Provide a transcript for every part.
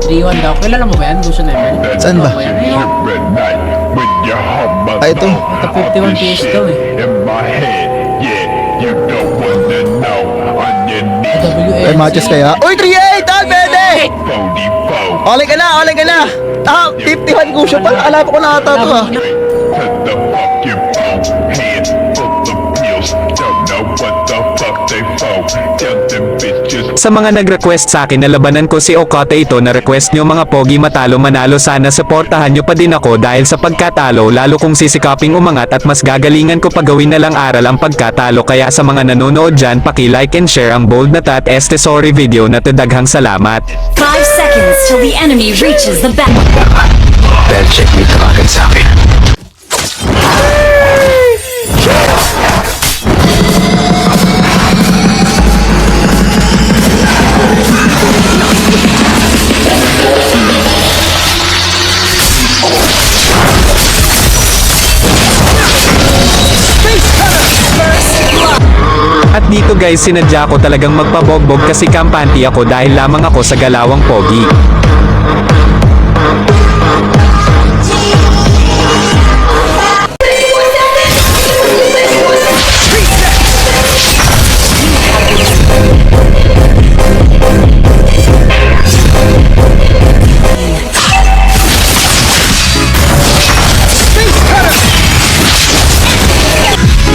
3-1 daw. Kilala mo ba yan? Gusto na yan. Saan ba? Ayun. Ah, ito. Ito 51 PS daw eh. WN. Ay, matches kaya? Uy, 3-8! Ah, pwede! Olay ka na, olay ka na! Ah, 51 Gusyo pa. Alam ko na ata ito ah. Sa mga nag-request sa akin na labanan ko si Okata, ito na request nyo mga pogi, matalo manalo, sana supportahan nyo pa din ako dahil sa pagkatalo, lalo kong sisikaping umangat at mas gagalingan ko pagawin na lang aral ang pagkatalo. Kaya sa mga nanonood dyan, paki-like and share ang bold na tat este sorry video na to. Daghang salamat. 5 seconds till the enemy reaches the back. Bell check may tawagan sa akin. At dito guys, sinadya ko talagang magpabogbog kasi kampante ako dahil lamang ako sa galawang pogi.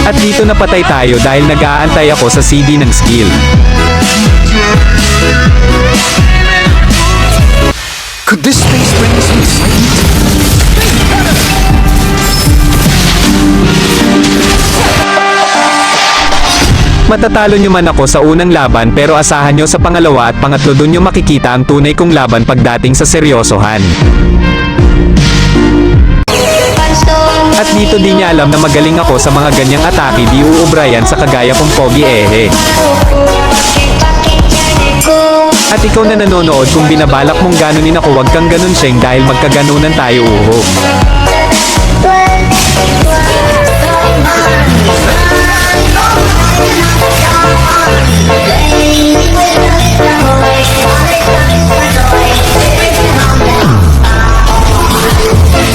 At dito napatay tayo dahil nag-aantay ako sa CD ng skill. Could this space bring us some excitement? Matatalo nyo man ako sa unang laban, pero asahan nyo sa pangalawa at pangatlo, dun nyo makikita ang tunay kong laban pagdating sa seryosohan. At dito di niya alam na magaling ako sa mga ganyang atake, di uubra yan sa kagaya kong pogi ehe. At ikaw na nanonood, kung binabalak mong ganunin ako, wag kang ganun Sheng, dahil magkaganunan tayo uho.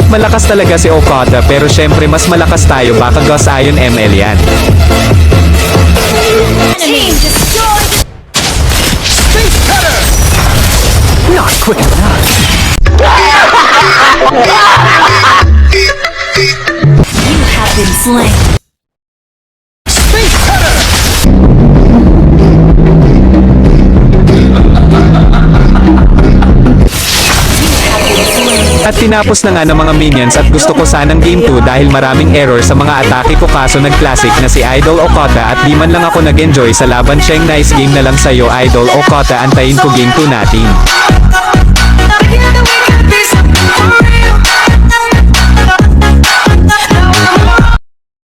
Malakas talaga si Okata, pero syempre mas malakas tayo, baka Gus Iron ML yan. Team destroyed. Not quick enough. You have been slain. At tinapos na nga ng mga minions at gusto ko sanang game 2 dahil maraming error sa mga atake ko, kaso nag-classic na si Idol Okata at di man lang ako nag-enjoy sa laban. Sheng, nice game na lang sa'yo Idol Okata, antayin ko game 2 natin.